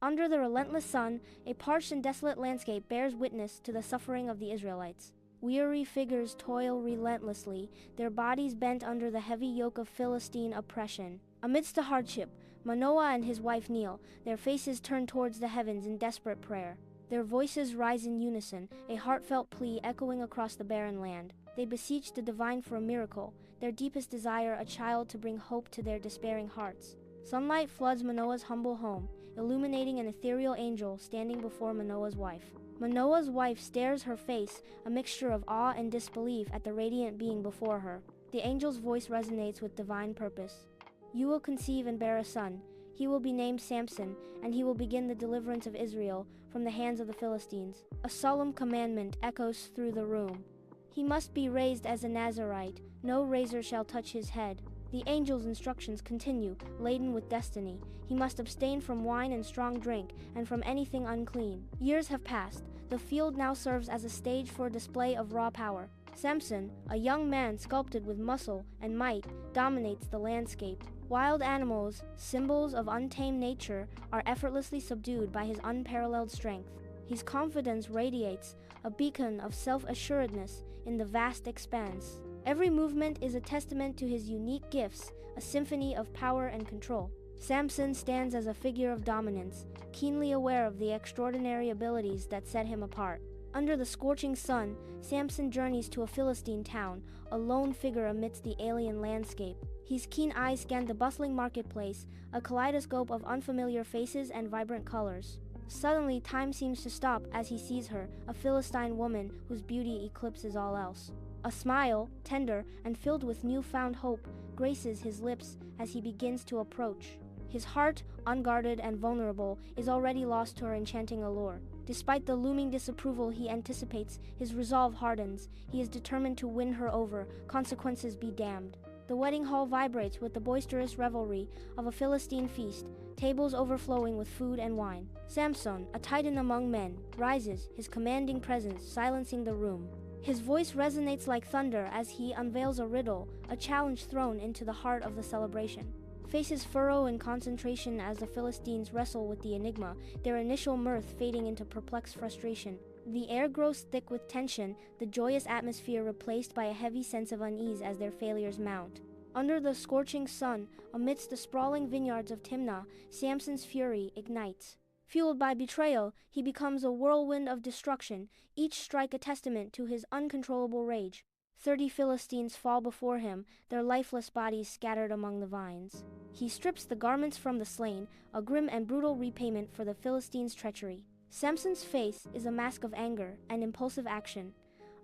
Under the relentless sun, a parched and desolate landscape bears witness to the suffering of the Israelites. Weary figures toil relentlessly, their bodies bent under the heavy yoke of Philistine oppression. Amidst the hardship, Manoah and his wife kneel, their faces turned towards the heavens in desperate prayer. Their voices rise in unison, a heartfelt plea echoing across the barren land. They beseech the divine for a miracle, their deepest desire a child to bring hope to their despairing hearts. Sunlight floods Manoah's humble home, illuminating an ethereal angel standing before Manoah's wife. Manoah's wife stares, her face a mixture of awe and disbelief at the radiant being before her. The angel's voice resonates with divine purpose. You will conceive and bear a son. He will be named Samson, and he will begin the deliverance of Israel from the hands of the Philistines. A solemn commandment echoes through the room. He must be raised as a Nazirite. No razor shall touch his head. The angel's instructions continue, laden with destiny. He must abstain from wine and strong drink, and from anything unclean. Years have passed. The field now serves as a stage for a display of raw power. Samson, a young man sculpted with muscle and might, dominates the landscape. Wild animals, symbols of untamed nature, are effortlessly subdued by his unparalleled strength. His confidence radiates, a beacon of self-assuredness in the vast expanse. Every movement is a testament to his unique gifts, a symphony of power and control. Samson stands as a figure of dominance, keenly aware of the extraordinary abilities that set him apart. Under the scorching sun, Samson journeys to a Philistine town, a lone figure amidst the alien landscape. His keen eyes scan the bustling marketplace, a kaleidoscope of unfamiliar faces and vibrant colors. Suddenly, time seems to stop as he sees her, a Philistine woman whose beauty eclipses all else. A smile, tender and filled with newfound hope, graces his lips as he begins to approach. His heart, unguarded and vulnerable, is already lost to her enchanting allure. Despite the looming disapproval he anticipates, his resolve hardens. He is determined to win her over, consequences be damned. The wedding hall vibrates with the boisterous revelry of a Philistine feast, tables overflowing with food and wine. Samson, a titan among men, rises, his commanding presence silencing the room. His voice resonates like thunder as he unveils a riddle, a challenge thrown into the heart of the celebration. Faces furrow in concentration as the Philistines wrestle with the enigma, their initial mirth fading into perplexed frustration. The air grows thick with tension, the joyous atmosphere replaced by a heavy sense of unease as their failures mount. Under the scorching sun, amidst the sprawling vineyards of Timnah, Samson's fury ignites. Fueled by betrayal, he becomes a whirlwind of destruction, each strike a testament to his uncontrollable rage. 30 Philistines fall before him, their lifeless bodies scattered among the vines. He strips the garments from the slain, a grim and brutal repayment for the Philistines' treachery. Samson's face is a mask of anger and impulsive action,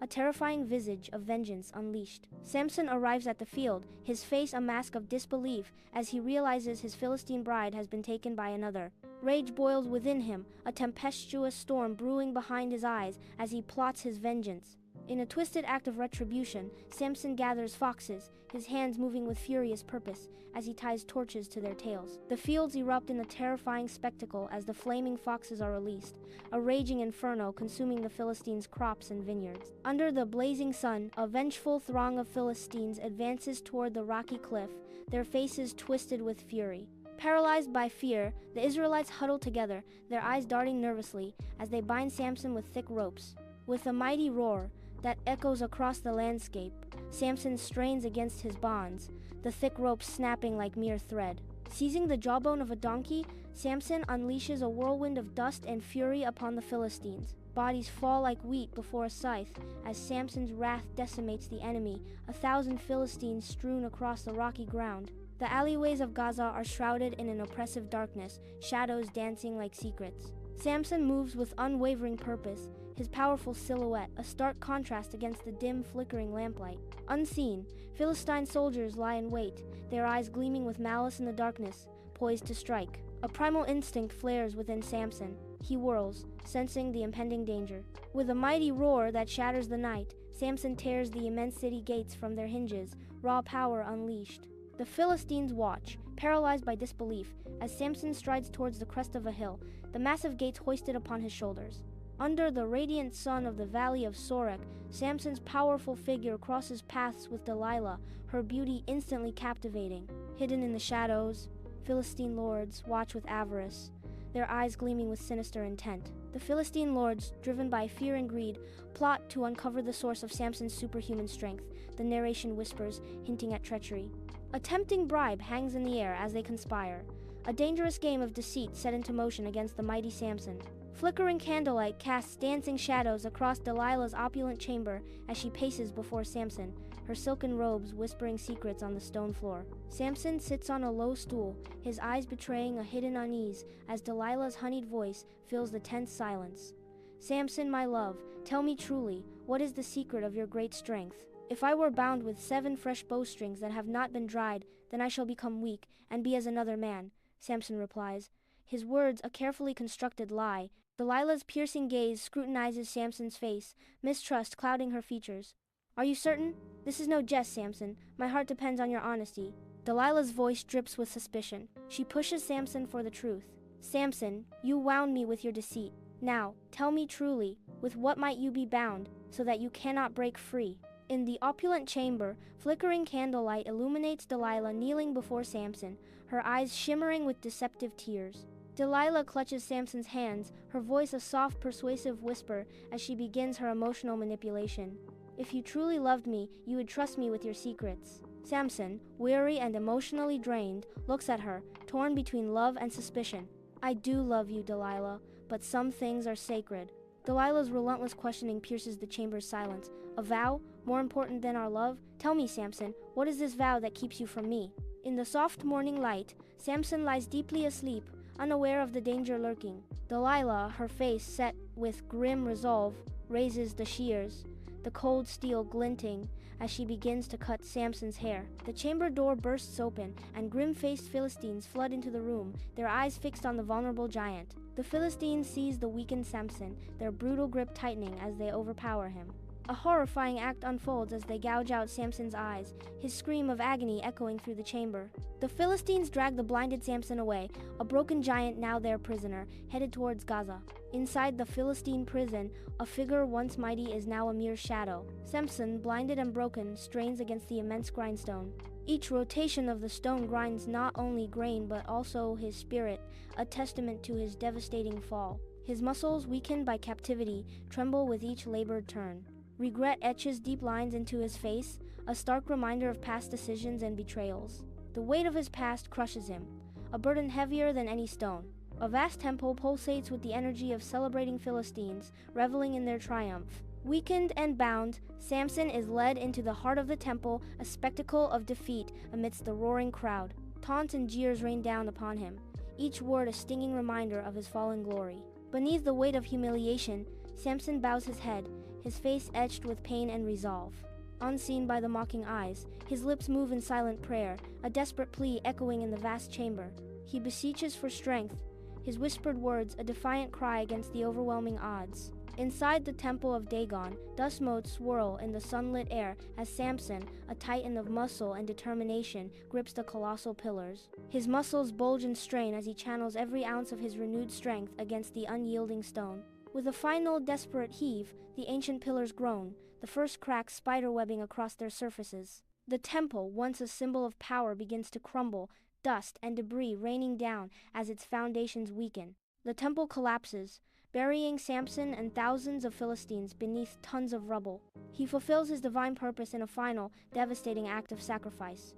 a terrifying visage of vengeance unleashed. Samson arrives at the field, his face a mask of disbelief as he realizes his Philistine bride has been taken by another. Rage boils within him, a tempestuous storm brewing behind his eyes as he plots his vengeance. In a twisted act of retribution, Samson gathers foxes, his hands moving with furious purpose as he ties torches to their tails. The fields erupt in a terrifying spectacle as the flaming foxes are released, a raging inferno consuming the Philistines' crops and vineyards. Under the blazing sun, a vengeful throng of Philistines advances toward the rocky cliff, their faces twisted with fury. Paralyzed by fear, the Israelites huddle together, their eyes darting nervously as they bind Samson with thick ropes. With a mighty roar that echoes across the landscape, Samson strains against his bonds, the thick ropes snapping like mere thread. Seizing the jawbone of a donkey, Samson unleashes a whirlwind of dust and fury upon the Philistines. Bodies fall like wheat before a scythe as Samson's wrath decimates the enemy, 1,000 Philistines strewn across the rocky ground. The alleyways of Gaza are shrouded in an oppressive darkness, shadows dancing like secrets. Samson moves with unwavering purpose, his powerful silhouette a stark contrast against the dim, flickering lamplight. Unseen, Philistine soldiers lie in wait, their eyes gleaming with malice in the darkness, poised to strike. A primal instinct flares within Samson. He whirls, sensing the impending danger. With a mighty roar that shatters the night, Samson tears the immense city gates from their hinges, raw power unleashed. The Philistines watch, paralyzed by disbelief, as Samson strides towards the crest of a hill, the massive gates hoisted upon his shoulders. Under the radiant sun of the valley of Sorek, Samson's powerful figure crosses paths with Delilah, her beauty instantly captivating. Hidden in the shadows, Philistine lords watch with avarice, their eyes gleaming with sinister intent. The Philistine lords, driven by fear and greed, plot to uncover the source of Samson's superhuman strength, the narration whispers, hinting at treachery. A tempting bribe hangs in the air as they conspire, a dangerous game of deceit set into motion against the mighty Samson. Flickering candlelight casts dancing shadows across Delilah's opulent chamber as she paces before Samson, her silken robes whispering secrets on the stone floor. Samson sits on a low stool, his eyes betraying a hidden unease as Delilah's honeyed voice fills the tense silence. "Samson, my love, tell me truly, what is the secret of your great strength? If I were bound with 7 fresh bowstrings that have not been dried, then I shall become weak and be as another man," Samson replies, his words a carefully constructed lie. Delilah's piercing gaze scrutinizes Samson's face, mistrust clouding her features. "Are you certain? This is no jest, Samson. My heart depends on your honesty." Delilah's voice drips with suspicion. She pushes Samson for the truth. "Samson, you wound me with your deceit. Now, tell me truly, with what might you be bound, so that you cannot break free?" In the opulent chamber, flickering candlelight illuminates Delilah kneeling before Samson, her eyes shimmering with deceptive tears. Delilah clutches Samson's hands, her voice a soft, persuasive whisper as she begins her emotional manipulation. "If you truly loved me, you would trust me with your secrets." Samson, weary and emotionally drained, looks at her, torn between love and suspicion. "I do love you, Delilah, but some things are sacred." Delilah's relentless questioning pierces the chamber's silence. "A vow? More important than our love? Tell me, Samson, what is this vow that keeps you from me?" In the soft morning light, Samson lies deeply asleep, unaware of the danger lurking. Delilah, her face set with grim resolve, raises the shears, the cold steel glinting as she begins to cut Samson's hair. The chamber door bursts open, and grim-faced Philistines flood into the room, their eyes fixed on the vulnerable giant. The Philistines seize the weakened Samson, their brutal grip tightening as they overpower him. A horrifying act unfolds as they gouge out Samson's eyes, his scream of agony echoing through the chamber. The Philistines drag the blinded Samson away, a broken giant now their prisoner, headed towards Gaza. Inside the Philistine prison, a figure once mighty is now a mere shadow. Samson, blinded and broken, strains against the immense grindstone. Each rotation of the stone grinds not only grain but also his spirit, a testament to his devastating fall. His muscles, weakened by captivity, tremble with each labored turn. Regret etches deep lines into his face, a stark reminder of past decisions and betrayals. The weight of his past crushes him, a burden heavier than any stone. A vast temple pulsates with the energy of celebrating Philistines, reveling in their triumph. Weakened and bound, Samson is led into the heart of the temple, a spectacle of defeat amidst the roaring crowd. Taunts and jeers rain down upon him, each word a stinging reminder of his fallen glory. Beneath the weight of humiliation, Samson bows his head, his face etched with pain and resolve. Unseen by the mocking eyes, his lips move in silent prayer, a desperate plea echoing in the vast chamber. He beseeches for strength, his whispered words a defiant cry against the overwhelming odds. Inside the temple of Dagon, dust motes swirl in the sunlit air as Samson, a titan of muscle and determination, grips the colossal pillars. His muscles bulge and strain as he channels every ounce of his renewed strength against the unyielding stone. With a final desperate heave, the ancient pillars groan, the first cracks spiderwebbing across their surfaces. The temple, once a symbol of power, begins to crumble, dust and debris raining down as its foundations weaken. The temple collapses, burying Samson and thousands of Philistines beneath tons of rubble. He fulfills his divine purpose in a final, devastating act of sacrifice.